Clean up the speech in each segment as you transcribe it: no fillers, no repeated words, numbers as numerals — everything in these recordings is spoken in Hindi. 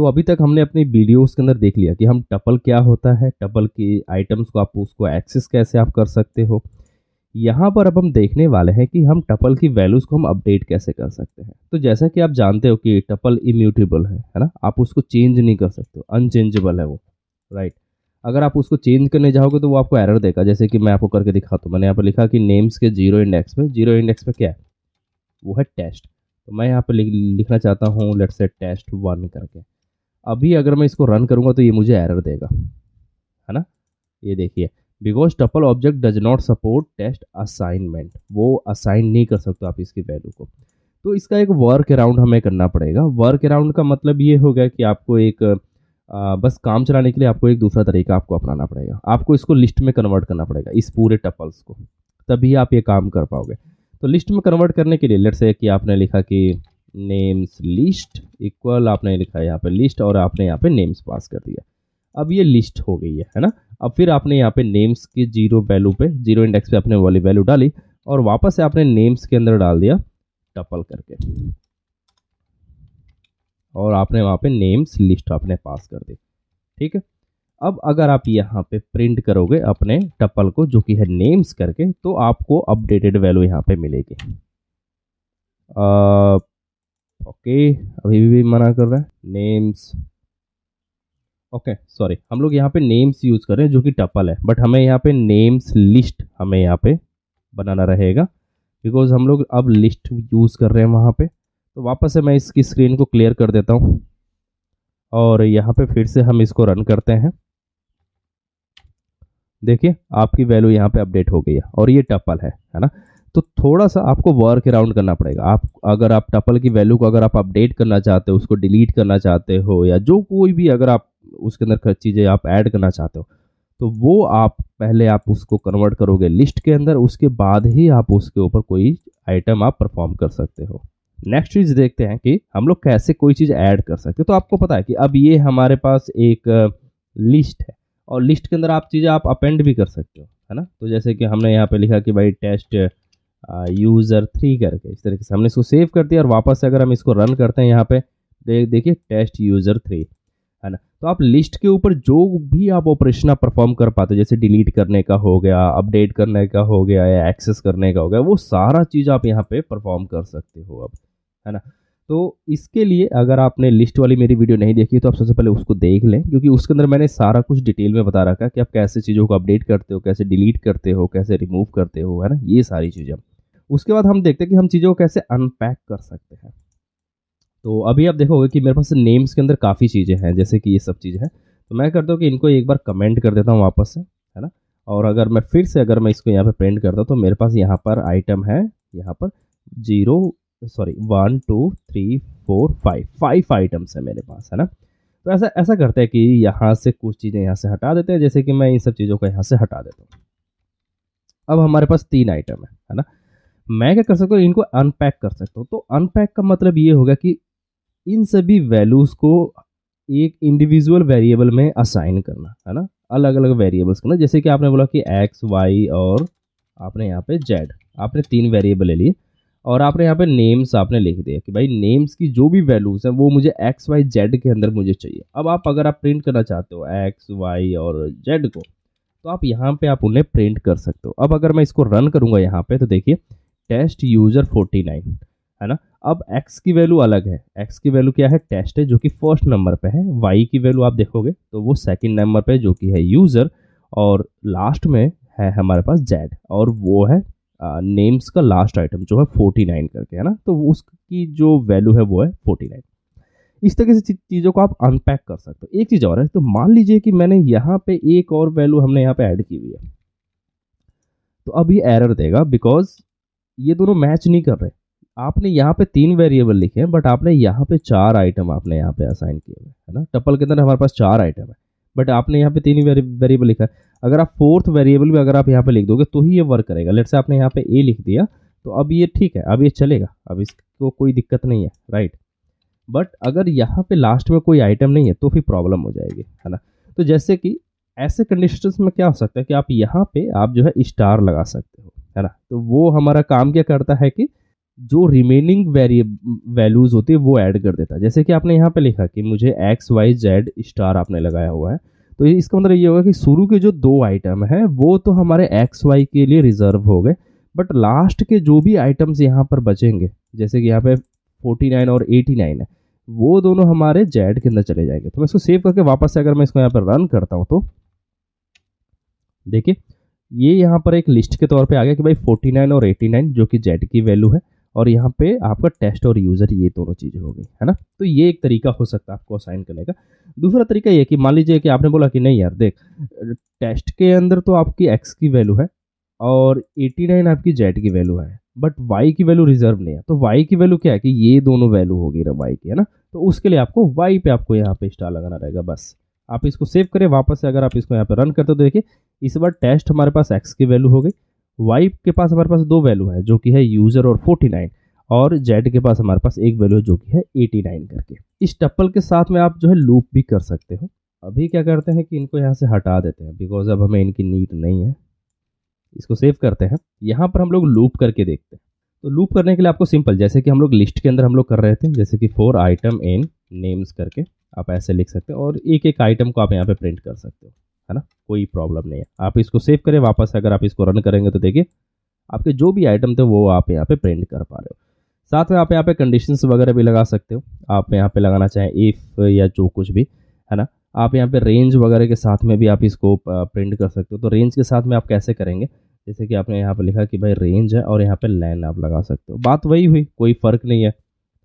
तो अभी तक हमने अपनी वीडियोस के अंदर देख लिया कि हम टपल क्या होता है, टपल की आइटम्स को आप उसको एक्सेस कैसे आप कर सकते हो। यहाँ पर अब हम देखने वाले हैं कि हम टपल की वैल्यूज़ को हम अपडेट कैसे कर सकते हैं। तो जैसा कि आप जानते हो कि टपल इम्यूटेबल है ना, आप उसको चेंज नहीं कर सकते हो, अनचेंजेबल है वो, राइट। अगर आप उसको चेंज करने जाओगे तो वो आपको एरर देगा। जैसे कि मैं आपको करके दिखाता हूँ, मैंने यहाँ पर लिखा कि नेम्स के जीरो इंडेक्स पे क्या है, वो है टेस्ट। तो मैं यहाँ पे लिखना चाहता हूँ लेट्स से test1 करके। अभी अगर मैं इसको रन करूँगा तो ये मुझे एरर देगा, है ना। ये देखिए, because tuple object does not support test assignment, वो असाइन नहीं कर सकते आप इसकी वैल्यू को। तो इसका एक वर्क अराउंड हमें करना पड़ेगा। वर्क अराउंड का मतलब ये हो गया कि आपको एक बस काम चलाने के लिए आपको एक दूसरा तरीका आपको अपनाना पड़ेगा। आपको इसको लिस्ट में कन्वर्ट करना पड़ेगा, इस पूरे टपल्स को, तभी आप ये काम कर पाओगे। तो लिस्ट में कन्वर्ट करने के लिए लेट्स से कि आपने लिखा कि नेम्स लिस्ट इक्वल, आपने लिखा यहाँ पे लिस्ट और आपने यहाँ पे नेम्स पास कर दिया। अब ये लिस्ट हो गई है ना। अब फिर आपने यहाँ पे नेम्स की जीरो वैल्यू पे, जीरो इंडेक्स पे आपने वाली वैल्यू डाली और वापस से आपने नेम्स के अंदर डाल दिया टपल करके, और आपने वहाँ पे नेम्स लिस्ट आपने पास कर दी। ठीक है। अब अगर आप यहाँ पे प्रिंट करोगे अपने टपल को जो कि है नेम्स करके, तो आपको अपडेटेड वैल्यू यहाँ पे मिलेगी। ओके, अभी भी मना कर रहा है नेम्स। ओके सॉरी, हम लोग यहाँ पे नेम्स यूज़ कर रहे हैं जो कि टपल है, बट हमें यहाँ पे नेम्स लिस्ट हमें यहाँ पे बनाना रहेगा, बिकॉज हम लोग अब लिस्ट यूज़ कर रहे हैं वहाँ पे। तो वापस से मैं इसकी स्क्रीन को क्लियर कर देता हूँ और यहाँ पे फिर से हम इसको रन करते हैं। देखिए आपकी वैल्यू यहाँ पे अपडेट हो गई है और ये टपल है ना। तो थोड़ा सा आपको वर्क अराउंड करना पड़ेगा। आप अगर आप टपल की वैल्यू को अगर आप अपडेट करना चाहते हो, उसको डिलीट करना चाहते हो, या जो कोई भी अगर आप उसके अंदर चीज़ें आप ऐड करना चाहते हो, तो वो आप पहले आप उसको कन्वर्ट करोगे लिस्ट के अंदर, उसके बाद ही आप उसके ऊपर कोई आइटम आप परफॉर्म कर सकते हो। नेक्स्ट चीज़ देखते हैं कि हम लोग कैसे कोई चीज़ ऐड कर सकते हो। तो आपको पता है कि अब ये हमारे पास एक लिस्ट है और लिस्ट के अंदर आप चीज़ें आप अपेंड भी कर सकते हो, है ना। तो जैसे कि हमने यहाँ पे लिखा कि भाई टेस्ट user3 करके, इस तरीके से हमने इसको सेव कर दिया और वापस से अगर हम इसको रन करते हैं यहाँ पे देखिए टेस्ट user3, है ना। तो आप लिस्ट के ऊपर जो भी आप ऑपरेशन आप परफॉर्म कर पाते हो, जैसे डिलीट करने का हो गया, अपडेट करने का हो गया, या एक्सेस करने का हो गया, वो सारा चीज़ आप यहाँ पे परफॉर्म कर सकते हो अब, है ना। तो इसके लिए अगर आपने लिस्ट वाली मेरी वीडियो नहीं देखी तो आप सबसे पहले उसको देख लें, क्योंकि उसके अंदर मैंने सारा कुछ डिटेल में बता रखा है कि आप कैसे चीज़ों को अपडेट करते हो, कैसे डिलीट करते हो, कैसे रिमूव करते हो, है ना, ये सारी चीज़ें। उसके बाद हम देखते हैं कि हम चीज़ों को कैसे अनपैक कर सकते हैं। तो अभी आप देखोगे कि मेरे पास नेम्स के अंदर काफ़ी चीज़ें हैं, जैसे कि ये सब चीज़ें हैं। तो मैं करता हूँ कि इनको एक बार कमेंट कर देता हूँ वापस से, है ना। और अगर मैं फिर से अगर मैं इसको यहाँ पे प्रिंट करता हूँ तो मेरे पास यहाँ पर आइटम है, यहाँ पर 1 2 3 4 5 5 आइटम्स है मेरे पास, है ना। तो ऐसा ऐसा करते हैं कि यहाँ से कुछ चीज़ें यहाँ से हटा देते हैं, जैसे कि मैं इन सब चीज़ों को यहाँ से हटा देता हूँ। अब हमारे पास 3 आइटम है ना। मैं क्या कर सकता हूँ, इनको अनपैक कर सकता हूँ। तो अनपैक का मतलब ये होगा कि इन सभी वैल्यूज़ को एक इंडिविजुअल वेरिएबल में असाइन करना, है ना, अलग अलग वेरिएबल्स करना। जैसे कि आपने बोला कि एक्स वाई और आपने यहाँ पे जेड, आपने 3 वेरिएबल ले लिए और आपने यहाँ पे नेम्स आपने लिख दिया कि भाई नेम्स की जो भी वैल्यूज़ हैं वो मुझे एक्स वाई जेड के अंदर मुझे चाहिए। अब आप अगर आप प्रिंट करना चाहते हो एक्स वाई और जेड को, तो आप यहाँ पे आप उन्हें प्रिंट कर सकते हो। अब अगर मैं इसको रन करूँगा यहाँ पे, तो देखिए टेस्ट यूज़र 49, है ना। अब x की वैल्यू अलग है, x की वैल्यू क्या है, टेस्ट है जो कि फर्स्ट नंबर पे है। y की वैल्यू आप देखोगे तो वो सेकंड नंबर पे जो कि है यूज़र, और लास्ट में है हमारे पास z, और वो है नेम्स का लास्ट आइटम जो है 49 करके, है ना। तो उसकी जो वैल्यू है वो है 49। इस तरीके से चीज़ों को आप अनपैक कर सकते हो। एक चीज़ और है, तो मान लीजिए कि मैंने यहाँ पे एक और वैल्यू हमने यहाँ पे ऐड की हुई है, तो अब ये एरर देगा बिकॉज ये दोनों मैच नहीं कर रहे। आपने यहाँ पे 3 वेरिएबल लिखे हैं बट आपने यहाँ पे 4 आइटम आपने यहाँ पे असाइन किए हुए, है ना। टपल के अंदर हमारे पास 4 आइटम है बट आपने यहाँ पे 3 वेरिएबल लिखा है। अगर आप फोर्थ वेरिएबल भी अगर आप यहाँ पे लिख दोगे तो ही ये वर्क करेगा। लेट्स से आपने यहाँ पे ए लिख दिया तो अब ये ठीक है, अब ये चलेगा, अब इसको कोई दिक्कत नहीं है, राइट। बट अगर यहाँ पे लास्ट में कोई आइटम नहीं है तो फिर प्रॉब्लम हो जाएगी, है ना। तो जैसे कि ऐसे कंडीशंस में क्या हो सकता है कि आप यहाँ पे आप जो है स्टार लगा सकते हो, है ना। तो वो हमारा काम क्या करता है कि जो रिमेनिंग वैल्यूज होती है वो ऐड कर देता है। जैसे कि आपने यहाँ पे लिखा कि मुझे एक्स वाई जेड स्टार आपने लगाया हुआ है, तो इसका मतलब ये होगा कि शुरू के जो 2 आइटम है वो तो हमारे एक्स वाई के लिए रिजर्व हो गए, बट लास्ट के जो भी आइटम्स यहाँ पर बचेंगे, जैसे कि यहाँ पे 49 और 89 है, वो दोनों हमारे जेड के अंदर चले जाएंगे। तो मैं इसको सेव करके वापस से अगर मैं इसको यहाँ पर रन करता हूँ तो देखिए ये यहाँ पर एक लिस्ट के तौर पे आ गया कि भाई 49 और 89 जो कि जेड की वैल्यू है, और यहाँ पे आपका टेस्ट और यूज़र ये दोनों चीज़ें हो गई है ना। तो ये एक तरीका हो सकता है आपको असाइन करने का। दूसरा तरीका ये कि मान लीजिए कि आपने बोला कि नहीं यार देख, टेस्ट के अंदर तो आपकी एक्स की वैल्यू है और 89 आपकी जेड की वैल्यू है, बट वाई की वैल्यू रिजर्व नहीं है। तो वाई की वैल्यू क्या है कि ये दोनों वैल्यू होगी वाई की, है ना। तो उसके लिए आपको वाई पे आपको यहाँ पे स्टार लगाना रहेगा। बस आप इसको सेव करें वापस से, अगर आप इसको यहाँ पे रन करते हो तो देखिए इस बार टेस्ट हमारे पास एक्स की वैल्यू हो गई, वाई के पास हमारे पास 2 वैल्यू है जो कि है यूज़र और 49, और जेड के पास हमारे पास एक वैल्यू जो कि है 89 करके। इस टप्पल के साथ में आप जो है लूप भी कर सकते हो। अभी क्या करते हैं कि इनको यहाँ से हटा देते हैं बिकॉज अब हमें इनकी नीड नहीं है। इसको सेव करते हैं, यहाँ पर हम लोग लूप करके देखते हैं। तो लूप करने के लिए आपको सिंपल, जैसे कि हम लोग लिस्ट के अंदर हम लोग कर रहे थे, जैसे कि 4 आइटम इन नेम्स करके आप ऐसे लिख सकते हो और एक एक आइटम को आप यहाँ पे प्रिंट कर सकते हो, है ना, कोई प्रॉब्लम नहीं है। आप इसको सेव करें वापस, अगर आप इसको रन करेंगे तो देखिए आपके जो भी आइटम थे वो आप यहाँ पे प्रिंट कर पा रहे हो। साथ में आप यहाँ पे कंडीशंस वगैरह भी लगा सकते हो, आप यहाँ पे लगाना चाहें इफ़ या जो कुछ भी, है ना। आप यहाँ पे रेंज वगैरह के साथ में भी आप इसको प्रिंट कर सकते हो। तो रेंज के साथ में आप कैसे करेंगे, जैसे कि आपने यहाँ पे लिखा कि भाई रेंज है और यहाँ पे लैन आप लगा सकते हो, बात वही हुई, कोई फ़र्क नहीं है।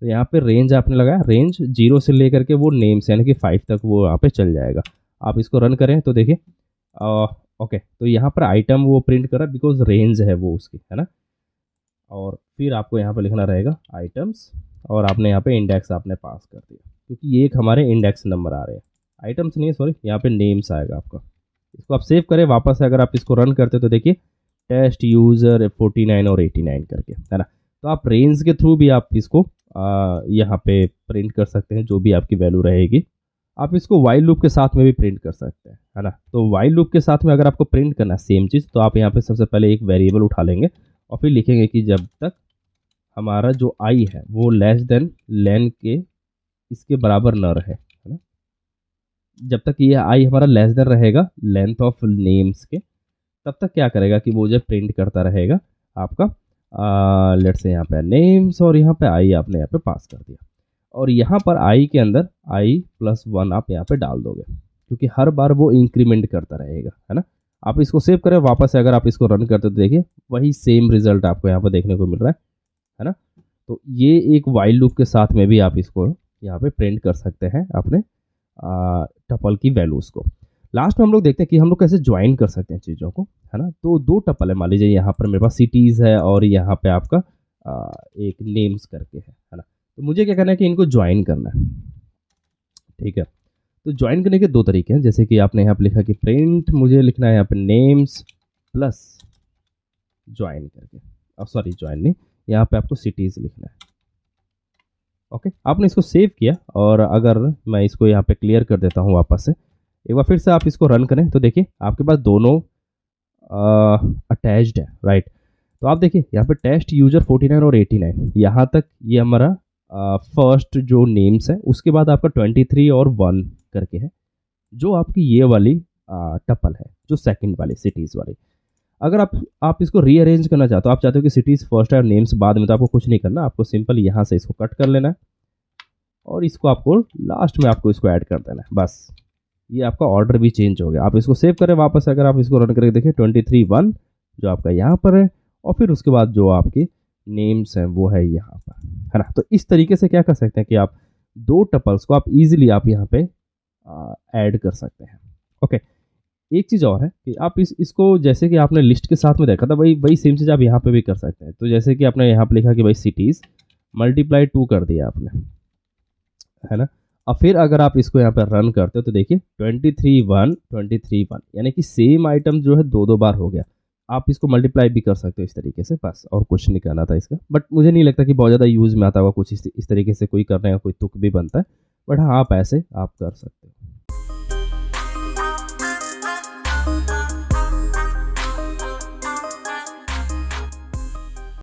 तो यहाँ पे रेंज आपने लगाया, रेंज 0 से लेकर के वो नेम्स यानी कि 5 तक वो यहाँ पे चल जाएगा। आप इसको रन करें तो देखिए ओके, तो यहाँ पर आइटम वो प्रिंट कर रहा है बिकॉज रेंज है वो उसकी, है ना। और फिर आपको यहाँ पे लिखना रहेगा आइटम्स, और आपने यहाँ पे इंडेक्स आपने पास कर दिया क्योंकि ये एक हमारे इंडेक्स नंबर आ रहे हैं, आइटम्स नहीं है सॉरी, यहाँ पे नेम्स आएगा आपका। इसको आप सेव करें वापस से, अगर आप इसको रन करते तो देखिए टेस्ट यूज़र 49 और 89 करके, है ना। तो आप रेंज के थ्रू भी आप इसको यहाँ पे प्रिंट कर सकते हैं जो भी आपकी वैल्यू रहेगी। आप इसको वाइल लूप के साथ में भी प्रिंट कर सकते हैं, है ना। तो वाइल लूप के साथ में अगर आपको प्रिंट करना है सेम चीज़, तो आप यहाँ पे सबसे पहले एक वेरिएबल उठा लेंगे और फिर लिखेंगे कि जब तक हमारा जो आई है वो लेस देन लेन के इसके बराबर न रहे, है ना। जब तक ये आई हमारा लेस देन रहेगा लेंथ ऑफ नेम्स के, तब तक क्या करेगा कि वो जो प्रिंट करता रहेगा आपका लेट्स से यहाँ पे नेम्स, और यहाँ पे आई आपने यहाँ पे पास कर दिया, और यहाँ पर आई के अंदर i+1 आप यहाँ पे डाल दोगे क्योंकि हर बार वो इंक्रीमेंट करता रहेगा, है ना। आप इसको सेव करें वापस से, अगर आप इसको रन करते तो देखिए वही सेम रिजल्ट आपको यहाँ पर देखने को मिल रहा है ना। तो ये एक वाइल लूप के साथ में भी आप इसको यहाँ पे प्रिंट कर सकते हैं अपने टपल की वैल्यूज़ को। लास्ट में हम लोग देखते हैं कि हम लोग कैसे ज्वाइन कर सकते हैं चीज़ों को, है ना। तो 2 टपल है, मान लीजिए यहाँ पर मेरे पास सिटीज़ है और यहाँ पे आपका एक नेम्स करके है ना। तो मुझे क्या करना है कि इनको ज्वाइन करना है, ठीक है। तो ज्वाइन करने के 2 तरीके हैं, जैसे कि आपने यहाँ पे लिखा कि प्रिंट, मुझे लिखना है यहाँ पे नेम्स प्लस ज्वाइन करके, सॉरी ज्वाइन नहीं, यहाँ पे आपको सिटीज़ लिखना है। ओके, आपने इसको सेव किया, और अगर मैं इसको यहाँ पे क्लियर कर देता हूँ वापस से, एक बार फिर से आप इसको रन करें तो देखिए आपके पास दोनों अटैच्ड है, राइट। तो आप देखिए यहाँ पे टेस्ट यूजर 49 और 89 यहाँ तक ये हमारा फर्स्ट जो नेम्स है, उसके बाद आपका 23 और 1 करके है जो आपकी ये वाली टपल है, जो सेकंड वाली सिटीज़ वाली। अगर आप इसको रीअरेंज करना चाहते हो, आप चाहते हो कि सिटीज़ फर्स्ट है और नेम्स बाद में, तो आपको कुछ नहीं करना, आपको सिंपल यहाँ से इसको कट कर लेना है और इसको आपको लास्ट में आपको इसको ऐड कर देना है, बस। ये आपका ऑर्डर भी चेंज हो गया। आप इसको सेव करें वापस, अगर आप इसको रन करके देखिए 23 1 जो आपका यहाँ पर है, और फिर उसके बाद जो आपके नेम्स हैं वो है यहाँ पर, है ना। तो इस तरीके से क्या कर सकते हैं कि आप 2 टपल्स को आप इजीली आप यहाँ पे ऐड कर सकते हैं। ओके, एक चीज़ और है कि आप इसको जैसे कि आपने लिस्ट के साथ में देखा था, वही सेम चीज़ आप यहाँ पे भी कर सकते हैं। तो जैसे कि आपने यहाँ पे लिखा कि भाई सिटीज़ मल्टीप्लाई 2 कर दिया आपने, है ना। और फिर अगर आप इसको यहाँ पर रन करते हो तो देखिए 23 1 23 1 यानी कि सेम आइटम जो है 2 बार हो गया। आप इसको मल्टीप्लाई भी कर सकते हो इस तरीके से, बस, और कुछ नहीं करना था इसका। बट मुझे नहीं लगता कि बहुत ज़्यादा यूज़ में आता होगा कुछ इस तरीके से, कोई करने का कोई तुक भी बनता है, बट हाँ आप ऐसे आप कर सकते हो।